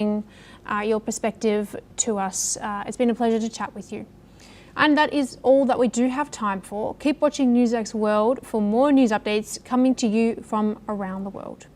your perspective to us. It's been a pleasure to chat with you. And that is all that we do have time for. Keep watching NewsX World for more news updates coming to you from around the world.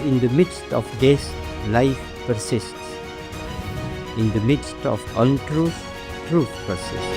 In the midst of this, life persists. In the midst of untruth, truth persists.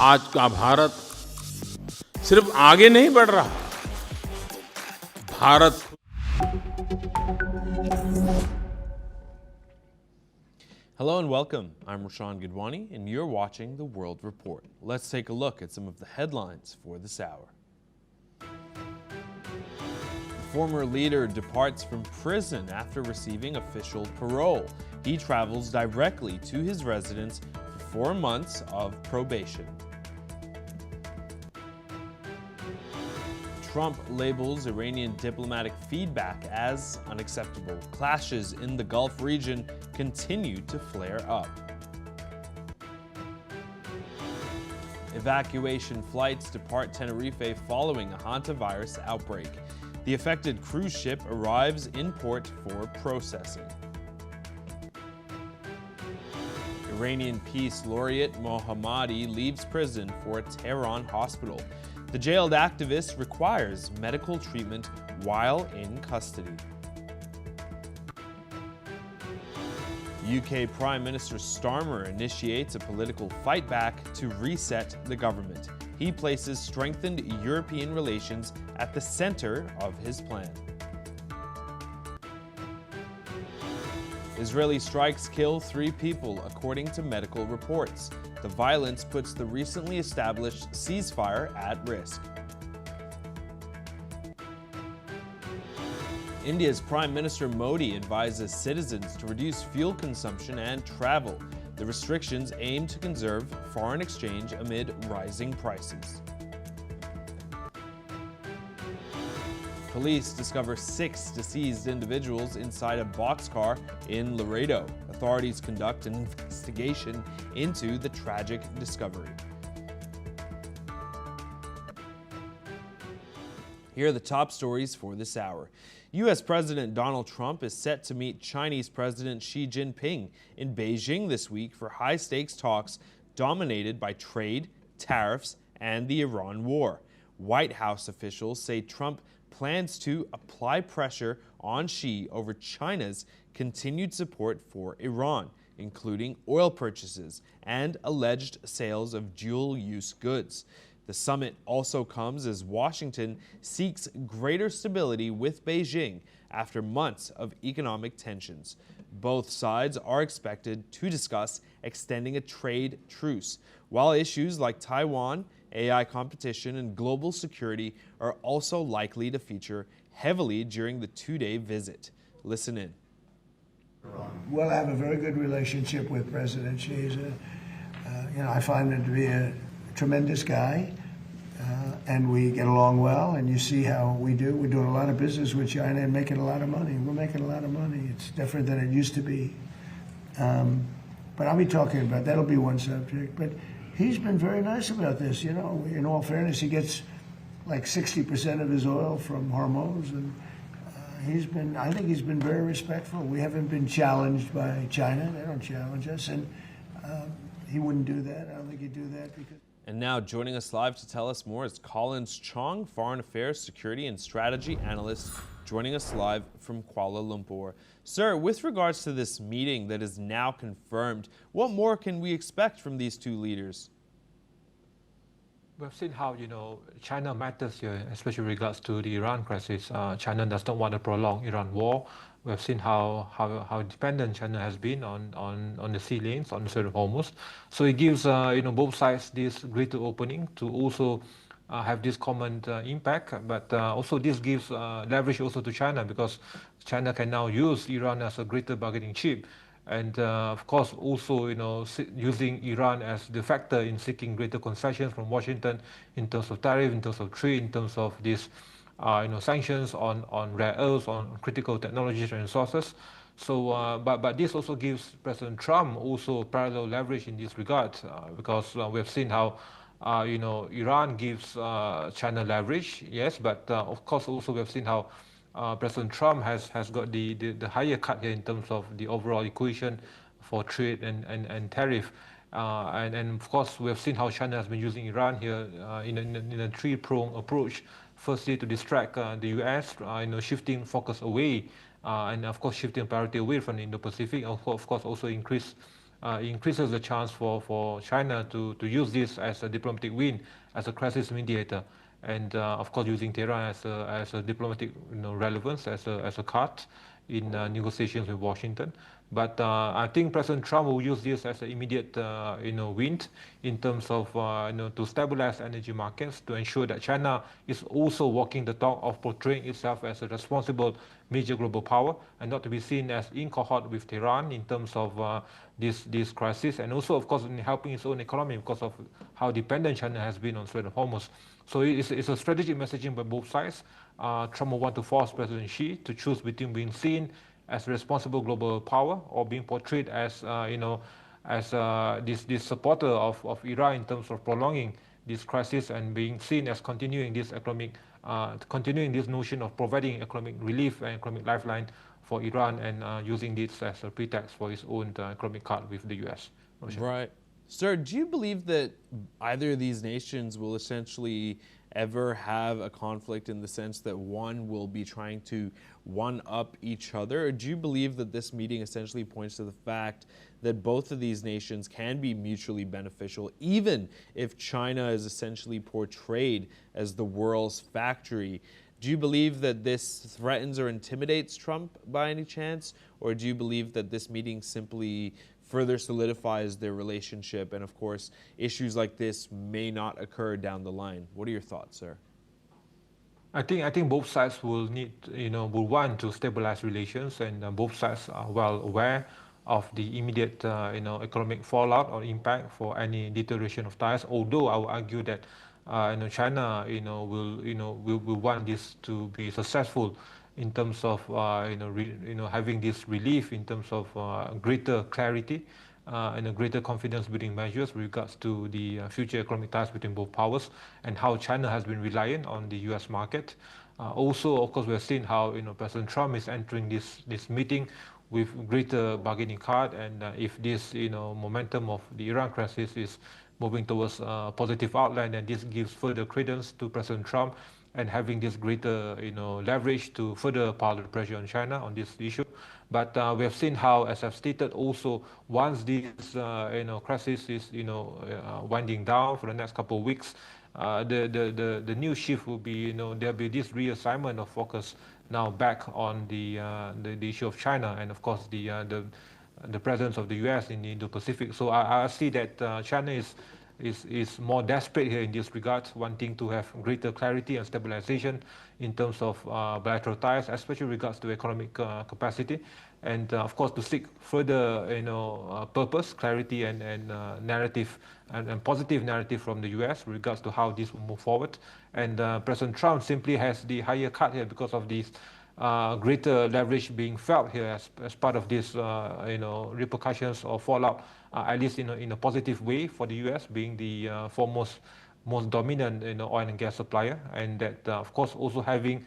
आज का भारत सिर्फ आगे नहीं बढ़ रहा, Bharat Hello and welcome. I'm Rashan Gidwani and you're watching The World Report. Let's take a look at some of the headlines for this hour. The former leader departs from prison after receiving official parole. He travels directly to his residence for 4 months of probation. Trump labels Iranian diplomatic feedback as unacceptable. Clashes in the Gulf region continue to flare up. Evacuation flights depart Tenerife following a Hantavirus outbreak. The affected cruise ship arrives in port for processing. Iranian peace laureate Mohammadi leaves prison for Tehran hospital. The jailed activist requires medical treatment while in custody. UK Prime Minister Starmer initiates a political fight back to reset the government. He places strengthened European relations at the center of his plan. Israeli strikes kill 3 people, according to medical reports. The violence puts the recently established ceasefire at risk. India's Prime Minister Modi advises citizens to reduce fuel consumption and travel. The restrictions aim to conserve foreign exchange amid rising prices. Police discover 6 deceased individuals inside a boxcar in Laredo. Authorities conduct an investigation into the tragic discovery. Here are the top stories for this hour. U.S. President Donald Trump is set to meet Chinese President Xi Jinping in Beijing this week for high-stakes talks dominated by trade, tariffs, and the Iran war. White House officials say Trump plans to apply pressure on Xi over China's continued support for Iran, including oil purchases and alleged sales of dual-use goods. The summit also comes as Washington seeks greater stability with Beijing after months of economic tensions. Both sides are expected to discuss extending a trade truce, while issues like Taiwan, AI competition, and global security are also likely to feature heavily during the 2-day visit. Listen in. Well, I have a very good relationship with President Xi. I find him to be a tremendous guy, and we get along well, and you see how we do. We're doing a lot of business with China and making a lot of money. We're making a lot of money. It's different than it used to be. But I'll be talking about, that'll be one subject. But he's been very nice about this, you know. In all fairness, he gets like 60% of his oil from Hoprmuz, and I think he's been very respectful. We haven't been challenged by China. They don't challenge us, and he wouldn't do that. I don't think he'd do that because... And now joining us live to tell us more is Collins Chong, Foreign Affairs, Security and Strategy Analyst, joining us live from Kuala Lumpur. Sir, with regards to this meeting that is now confirmed, what more can we expect from these two leaders? We've seen how, China matters here, especially regards to the Iran crisis. China does not want to prolong Iran war. We've seen how dependent China has been on the sea lanes, on the Strait of Hoprmuz. So it gives, both sides this greater opening to also have this common impact. But also this gives leverage also to China, because China can now use Iran as a greater bargaining chip. And of course, also using Iran as the factor in seeking greater concessions from Washington in terms of tariff, in terms of trade, in terms of this sanctions on rare earths, on critical technologies and resources. So, but this also gives President Trump also parallel leverage in this regard, because we have seen how Iran gives China leverage, yes, but of course also we have seen how President Trump has got the higher cut here in terms of the overall equation for trade and tariff. And of course, we have seen how China has been using Iran here in a three-pronged approach. Firstly, to distract the U.S., shifting focus away, and of course, shifting priority away from the Indo-Pacific. Of course, also increases the chance for China to use this as a diplomatic win, as a crisis mediator. And of course, using Tehran as a diplomatic relevance, as a card in negotiations with Washington. But I think President Trump will use this as an immediate win in terms of to stabilize energy markets, to ensure that China is also walking the talk of portraying itself as a responsible major global power, and not to be seen as in cohort with Tehran in terms of this crisis, and also of course in helping its own economy because of how dependent China has been on Strait of Hoprmuz. So it's a strategic messaging by both sides. Trump will want to force President Xi to choose between being seen as a responsible global power or being portrayed as this supporter of Iran in terms of prolonging this crisis and being seen as continuing this notion of providing economic relief and economic lifeline for Iran, and using this as a pretext for his own economic card with the U.S. Right. Sir, do you believe that either of these nations will essentially ever have a conflict in the sense that one will be trying to one-up each other? Or do you believe that this meeting essentially points to the fact that both of these nations can be mutually beneficial, even if China is essentially portrayed as the world's factory? Do you believe that this threatens or intimidates Trump by any chance? Or do you believe that this meeting simply further solidifies their relationship, and of course, issues like this may not occur down the line? What are your thoughts, sir? I think both sides will need, will want to stabilize relations, and both sides are well aware of the immediate, economic fallout or impact for any deterioration of ties. Although I would argue that, China, will want this to be successful in terms of having this relief in terms of greater clarity and a greater confidence building measures with regards to the future economic ties between both powers, and how China has been reliant on the U.S. market. Also, of course, we have seen how President Trump is entering this meeting with greater bargaining card, and if this momentum of the Iran crisis is moving towards a positive outline, then this gives further credence to President Trump and having this greater leverage to further pile the pressure on China on this issue. But we have seen how, as I've stated, also once this crisis is winding down for the next couple of weeks, the new shift will be there'll be this reassignment of focus now back on the issue of China, and of course the presence of the U.S. in the Indo-Pacific. So I see that China is is more desperate here in this regard, wanting to have greater clarity and stabilization in terms of bilateral ties, especially regards to economic capacity, and of course to seek further, purpose, clarity, and narrative and positive narrative from the U.S. with regards to how this will move forward. And President Trump simply has the higher cut here because of these greater leverage being felt here as part of this, repercussions or fallout, at least in a positive way for the U.S. being the most dominant, oil and gas supplier, and that of course also having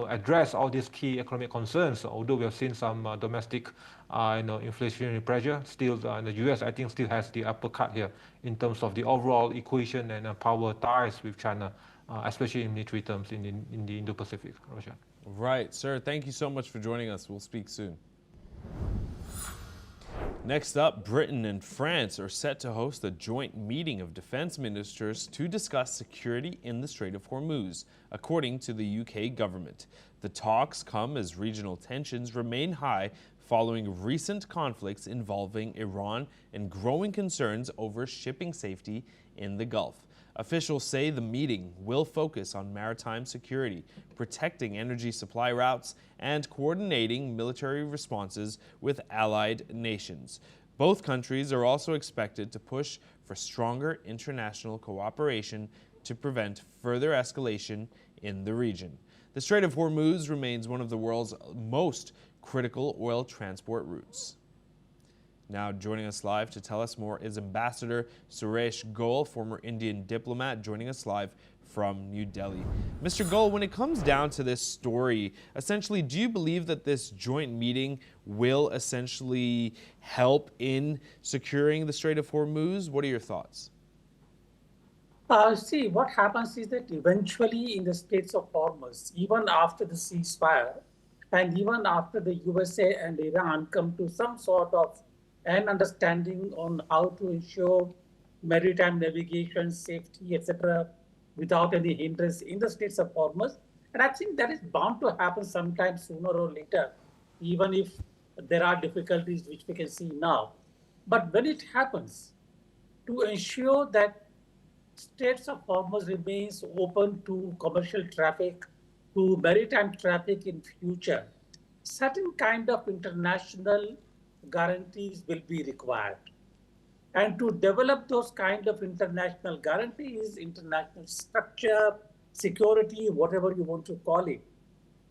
address all these key economic concerns. Although we have seen some domestic, inflationary pressure, still the U.S. I think still has the upper cut here in terms of the overall equation and power ties with China, especially in military terms in the Indo-Pacific. Roshan. Right, sir. Thank you so much for joining us. We'll speak soon. Next up, Britain and France are set to host a joint meeting of defense ministers to discuss security in the Strait of Hormuz, according to the UK government. The talks come as regional tensions remain high following recent conflicts involving Iran and growing concerns over shipping safety in the Gulf. Officials say the meeting will focus on maritime security, protecting energy supply routes, and coordinating military responses with allied nations. Both countries are also expected to push for stronger international cooperation to prevent further escalation in the region. The Strait of Hormuz remains one of the world's most critical oil transport routes. Now joining us live to tell us more is Ambassador Suresh Goel, former Indian diplomat, joining us live from New Delhi. Mr. Goel, when it comes down to this story, essentially, do you believe that this joint meeting will essentially help in securing the Strait of Hormuz? What are your thoughts? See, what happens is that eventually in the Straits of Hormuz, even after the ceasefire, and even after the USA and Iran come to some sort of an understanding on how to ensure maritime navigation, safety, etc., without any hindrance in the Straits of Hormuz. And I think that is bound to happen sometime sooner or later, even if there are difficulties which we can see now. But when it happens, to ensure that Straits of Hormuz remains open to commercial traffic, to maritime traffic in future, certain kind of international guarantees will be required. And to develop those kind of international guarantees, international structure, security, whatever you want to call it,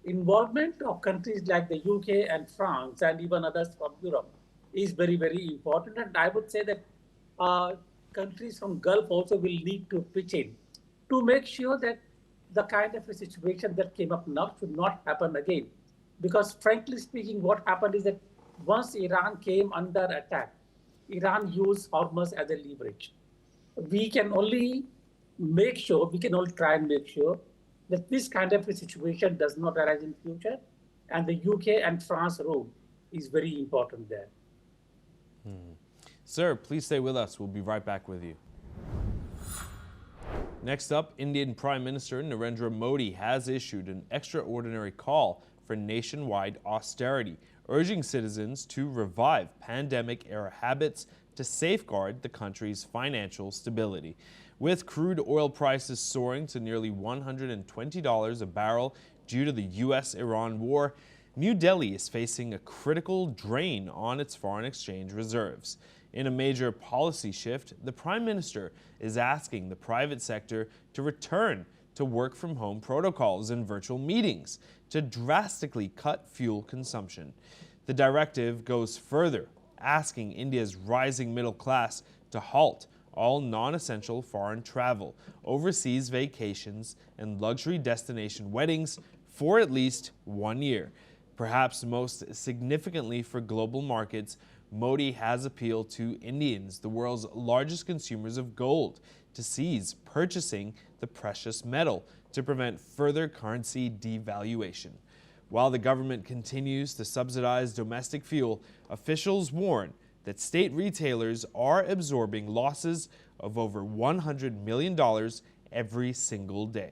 involvement of countries like the UK and France and even others from Europe is very, very important. And I would say that countries from Gulf also will need to pitch in to make sure that the kind of a situation that came up now should not happen again. Because frankly speaking, what happened is that once Iran came under attack, Iran used Hormuz as a leverage. We can only try and make sure that this kind of a situation does not arise in future. And the UK and France role is very important there. Sir, please stay with us. We'll be right back with you. Next up, Indian Prime Minister Narendra Modi has issued an extraordinary call for nationwide austerity, urging citizens to revive pandemic-era habits to safeguard the country's financial stability. With crude oil prices soaring to nearly $120 a barrel due to the U.S.-Iran war, New Delhi is facing a critical drain on its foreign exchange reserves. In a major policy shift, the Prime Minister is asking the private sector to return to work-from-home protocols and virtual meetings to drastically cut fuel consumption. The directive goes further, asking India's rising middle class to halt all non-essential foreign travel, overseas vacations, and luxury destination weddings for at least 1 year. Perhaps most significantly for global markets, Modi has appealed to Indians, the world's largest consumers of gold, to cease purchasing the precious metal to prevent further currency devaluation. While the government continues to subsidize domestic fuel, officials warn that state retailers are absorbing losses of over $100 million every single day.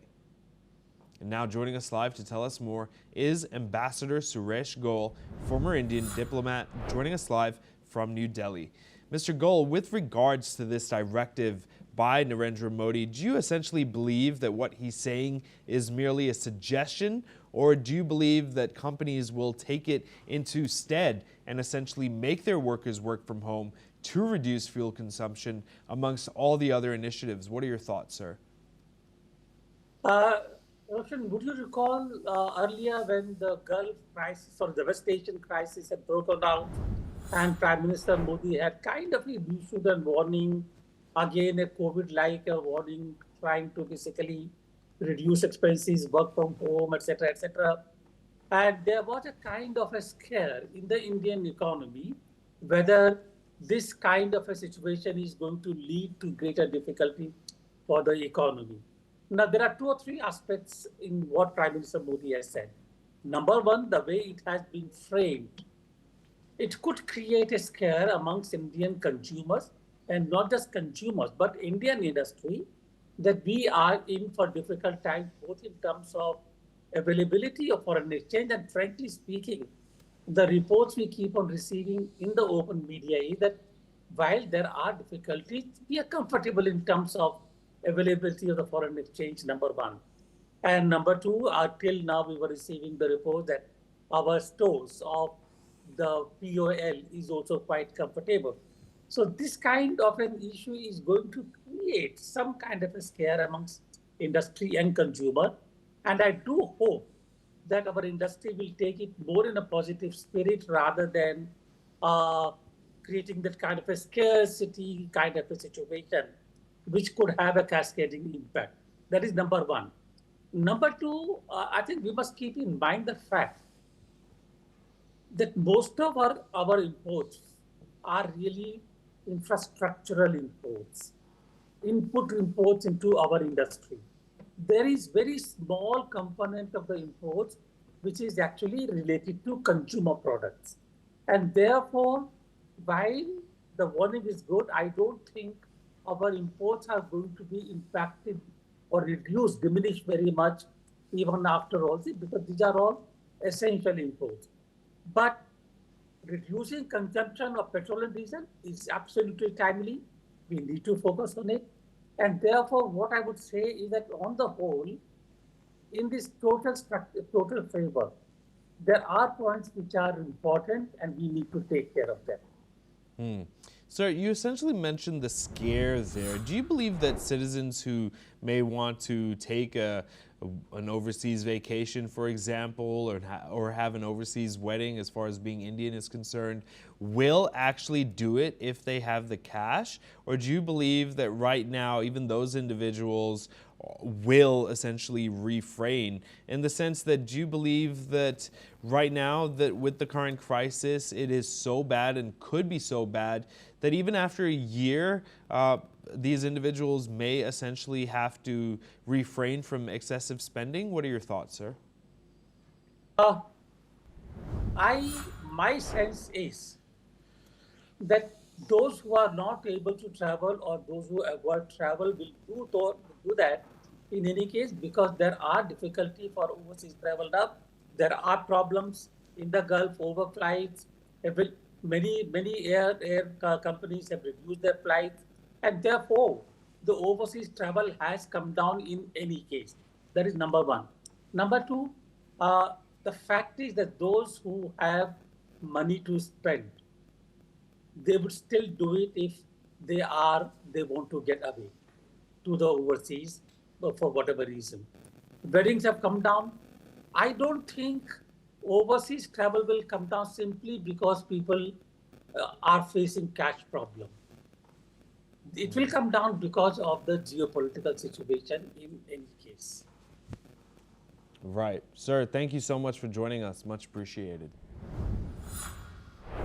And now joining us live to tell us more is Ambassador Suresh Goel, former Indian diplomat, joining us live from New Delhi. Mr. Goel, with regards to this directive by Narendra Modi, do you essentially believe that what he's saying is merely a suggestion, or do you believe that companies will take it into stead and essentially make their workers work from home to reduce fuel consumption amongst all the other initiatives? What are your thoughts, sir? Roshan, would you recall earlier when the Gulf crisis or the West Asian crisis had broken out and Prime Minister Modi had kind of issued a warning, again a COVID-like a warning, trying to basically reduce expenses, work from home, etc., etc. And there was a kind of a scare in the Indian economy whether this kind of a situation is going to lead to greater difficulty for the economy. Now, there are 2 or 3 aspects in what Prime Minister Modi has said. Number one, the way it has been framed, it could create a scare amongst Indian consumers, and not just consumers, but Indian industry, that we are in for difficult times, both in terms of availability of foreign exchange, and frankly speaking, the reports we keep on receiving in the open media is that while there are difficulties, we are comfortable in terms of availability of the foreign exchange, number one. And number two, till now we were receiving the report that our stores of the POL is also quite comfortable. So this kind of an issue is going to create some kind of a scare amongst industry and consumer. And I do hope that our industry will take it more in a positive spirit rather than creating that kind of a scarcity kind of a situation, which could have a cascading impact. That is number one. Number two, I think we must keep in mind the fact that most of our imports are really infrastructural imports, input imports into our industry. There is very small component of the imports which is actually related to consumer products. And therefore, while the warning is good, I don't think our imports are going to be impacted or reduced, diminished very much even after all this, because these are all essential imports. But reducing consumption of petrol and diesel is absolutely timely. We need to focus on it. And therefore, what I would say is that on the whole, in this total framework, there are points which are important and we need to take care of them. Sir, you essentially mentioned the scare there. Do you believe that citizens who may want to take an overseas vacation, for example, or have an overseas wedding, as far as being Indian is concerned, will actually do it if they have the cash? Or do you believe that right now, even those individuals will essentially refrain, in the sense that, do you believe that right now, that with the current crisis, it is so bad and could be so bad that even after a year, these individuals may essentially have to refrain from excessive spending? What are your thoughts, sir? My sense is that those who are not able to travel or those who avoid travel will do that in any case, because there are difficulty for overseas travel now. There are problems in the Gulf, overflights. Many air companies have reduced their flights, and therefore the overseas travel has come down in any case. That is number one. Number two, the fact is that those who have money to spend, they would still do it if they want to get away to the overseas for whatever reason. Weddings have come down. I don't think overseas travel will come down simply because people are facing cash problem. It will come down because of the geopolitical situation in any case. Right. Sir, thank you so much for joining us. Much appreciated.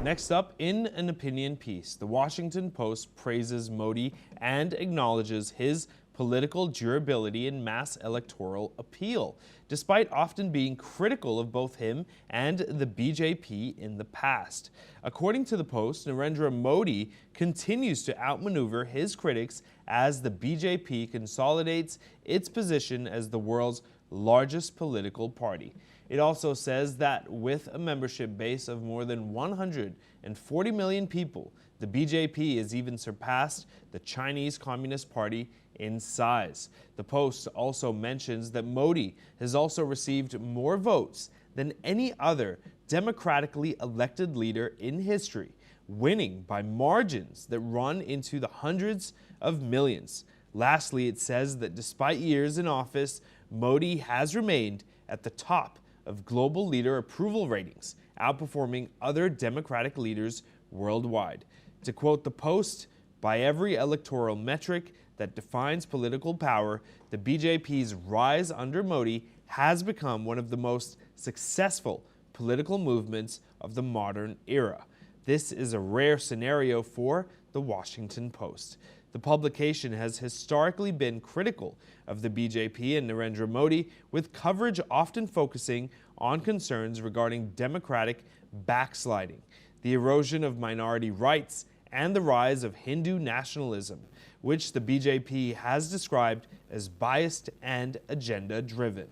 Next up, in an opinion piece, the Washington Post praises Modi and acknowledges his political durability and mass electoral appeal, despite often being critical of both him and the BJP in the past. According to the Post, Narendra Modi continues to outmaneuver his critics as the BJP consolidates its position as the world's largest political party. It also says that with a membership base of more than 140 million people, The BJP has even surpassed the Chinese Communist Party in size. The Post also mentions that Modi has also received more votes than any other democratically elected leader in history, winning by margins that run into the hundreds of millions. Lastly, it says that despite years in office, Modi has remained at the top of global leader approval ratings, outperforming other democratic leaders worldwide. To quote the Post, by every electoral metric that defines political power, the BJP's rise under Modi has become one of the most successful political movements of the modern era. This is a rare scenario for the Washington Post. The publication has historically been critical of the BJP and Narendra Modi, with coverage often focusing on concerns regarding democratic backsliding, the erosion of minority rights, and the rise of Hindu nationalism, which the BJP has described as biased and agenda-driven.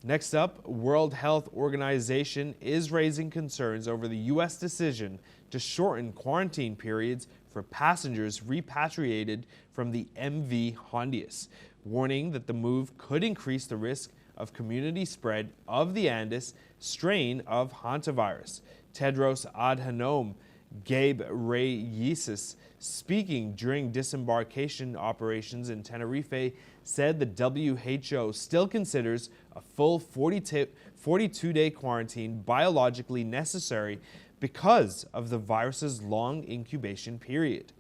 Next up, World Health Organization is raising concerns over the U.S. decision to shorten quarantine periods for passengers repatriated from the MV Hondius, warning that the move could increase the risk of community spread of the Andes strain of Hantavirus. Tedros Adhanom Ghebreyesus, speaking during disembarkation operations in Tenerife, said the WHO still considers a full 42-day quarantine biologically necessary because of the virus's long incubation period.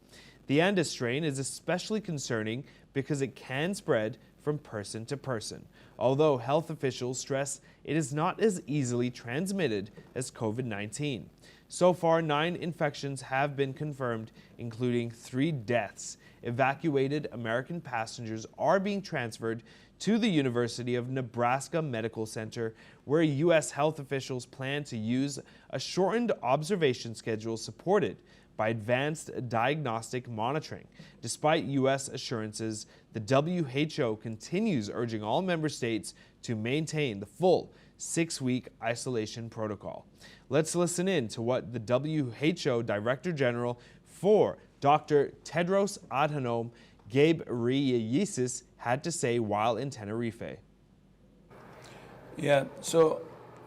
The Andes strain is especially concerning because it can spread from person to person, although health officials stress it is not as easily transmitted as COVID-19. So far, 9 infections have been confirmed, including 3 deaths. Evacuated American passengers are being transferred to the University of Nebraska Medical Center, where U.S. health officials plan to use a shortened observation schedule supported by advanced diagnostic monitoring. Despite U.S. assurances, the WHO continues urging all member states to maintain the full 6-week isolation protocol. Let's listen in to what the WHO Director General for Dr. Tedros Adhanom Ghebreyesus had to say while in Tenerife. Yeah, so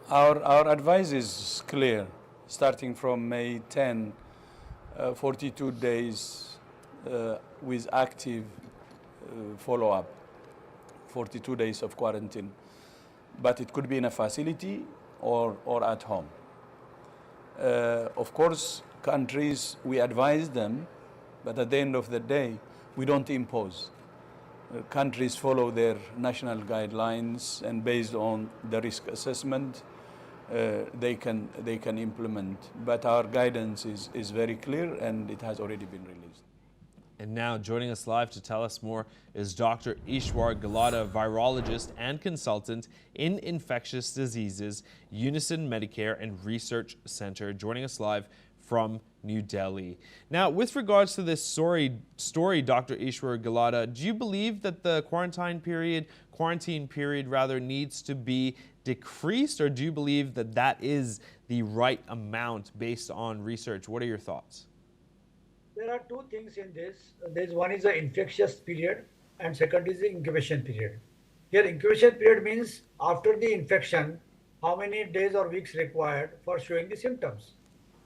our advice is clear. Starting from May 10, 42 days with active follow-up, 42 days of quarantine. But it could be in a facility or at home. Of course, countries, we advise them, but at the end of the day, we don't impose. Countries follow their national guidelines, and based on the risk assessment, they can implement. But our guidance is very clear, and it has already been released. And now, joining us live to tell us more is Dr. Ishwar Gulata, virologist and consultant in infectious diseases, Unison Medicare and Research Center, joining us live from New Delhi. Now, with regards to this story, Dr. Ishwar Gulata, do you believe that the quarantine period needs to be decreased, or do you believe that that is the right amount based on research? What are your thoughts? There are 2 things in this. There's one is the infectious period and second is the incubation period. Here incubation period means after the infection, how many days or weeks required for showing the symptoms.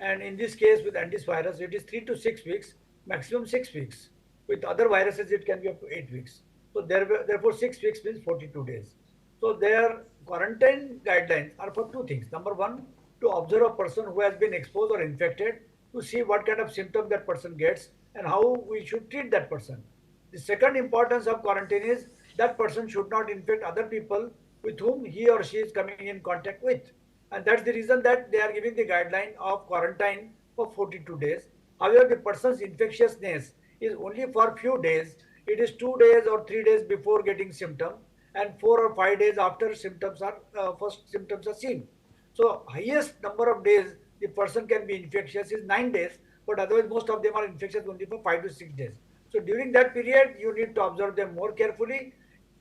And in this case with antivirus, it is 3 to 6 weeks, maximum 6 weeks. With other viruses, it can be up to 8 weeks. So therefore 6 weeks means 42 days. So their quarantine guidelines are for 2 things. Number 1, to observe a person who has been exposed or infected, to see what kind of symptoms that person gets and how we should treat that person. The second importance of quarantine is that person should not infect other people with whom he or she is coming in contact with. And that's the reason that they are giving the guideline of quarantine for 42 days. However, the person's infectiousness is only for few days. It is 2 days or 3 days before getting symptom and 4 or 5 days after first symptoms are seen. So highest number of days the person can be infectious is 9 days, but otherwise most of them are infectious only for 5 to 6 days. So during that period, you need to observe them more carefully.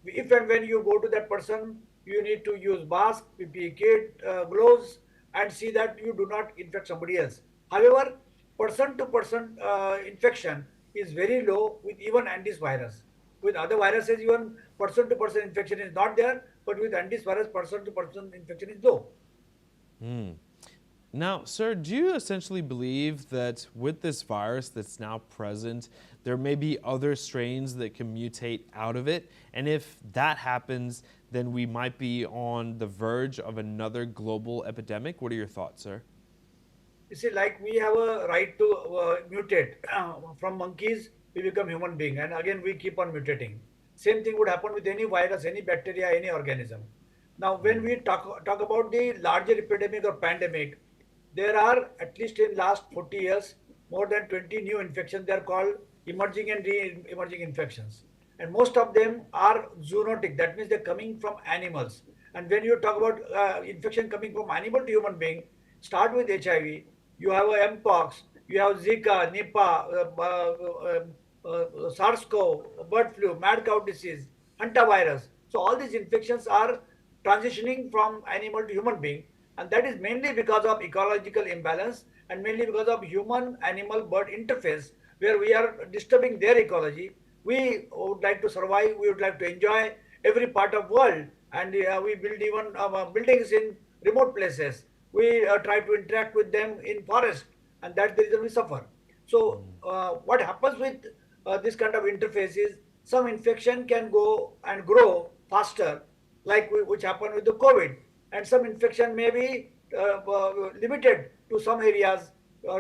If and when you go to that person, you need to use mask, PPE kit, gloves, and see that you do not infect somebody else. However, person-to-person infection is very low with even Andes virus. With other viruses, even person-to-person infection is not there, but with Andes virus, person-to-person infection is low. Now, sir, do you essentially believe that with this virus that's now present, there may be other strains that can mutate out of it? And if that happens, then we might be on the verge of another global epidemic? What are your thoughts, sir? You see, like we have a right to mutate. From monkeys, we become human being, and again we keep on mutating. Same thing would happen with any virus, any bacteria, any organism. Now, when we talk about the larger epidemic or pandemic, there are, at least in last 40 years, more than 20 new infections. They are called emerging and re-emerging infections. And most of them are zoonotic. That means they're coming from animals. And when you talk about infection coming from animal to human being, start with HIV. You have a Mpox, you have Zika, Nipah, SARS-CoV, bird flu, mad cow disease, Hantavirus. So all these infections are transitioning from animal to human being, and that is mainly because of ecological imbalance and mainly because of human-animal-bird interface, where we are disturbing their ecology. We would like to survive, we would like to enjoy every part of world, and we build even buildings in remote places. We try to interact with them in forest, and that's the reason we suffer. So what happens with this kind of interface is some infection can go and grow faster, like which happened with the COVID, and some infection may be limited to some areas,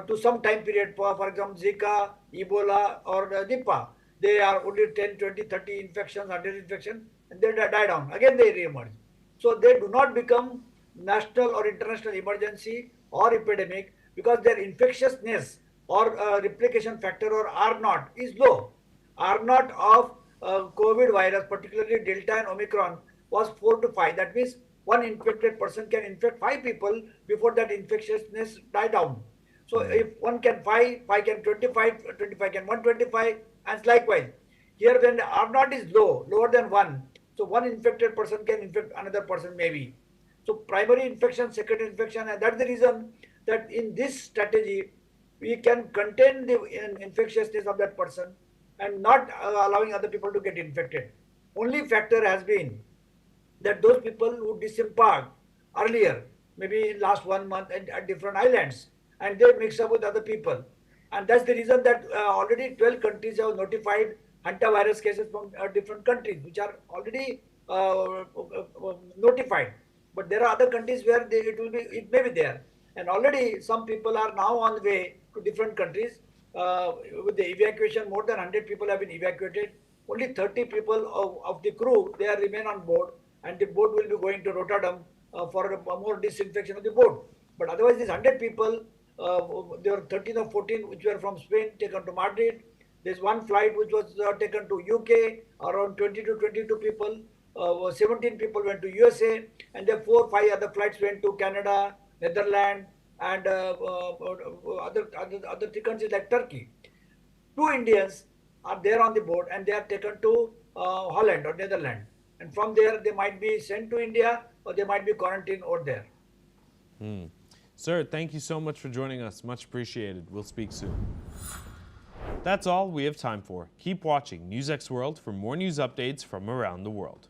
to some time period. For example, Zika, Ebola, or Nipah. They are only 10, 20, 30 infections, 100 infections, and they die down. Again, they re-emerge. So they do not become national or international emergency or epidemic because their infectiousness or replication factor or R naught is low. R naught of COVID virus, particularly Delta and Omicron, was 4 to 5. That means one infected person can infect 5 people before that infectiousness die down. So if one can 5 can 25, 25 can 125, and likewise. Here when the R naught is low, lower than 1, so one infected person can infect another person maybe. So primary infection, secondary infection, and that's the reason that in this strategy, we can contain the infectiousness of that person and not allowing other people to get infected. Only factor has been that those people who disembarked earlier, maybe in last 1 month at different islands, and they mix up with other people. And that's the reason that already 12 countries have notified hantavirus cases from different countries, which are already notified. But there are other countries where it may be there. And already some people are now on the way to different countries. With the evacuation, more than 100 people have been evacuated. Only 30 people of the crew, they remain on board, and the boat will be going to Rotterdam for more disinfection of the boat. But otherwise, these 100 people, there were 13 or 14 which were from Spain taken to Madrid. There's one flight which was taken to UK, around 20 to 22 people. 17 people went to USA, and there 4 or 5 other flights went to Canada, Netherlands, and other countries like Turkey. 2 Indians are there on the boat, and they are taken to Holland or Netherlands. And from there, they might be sent to India, or they might be quarantined over there. Sir, thank you so much for joining us. Much appreciated. We'll speak soon. That's all we have time for. Keep watching NewsX World for more news updates from around the world.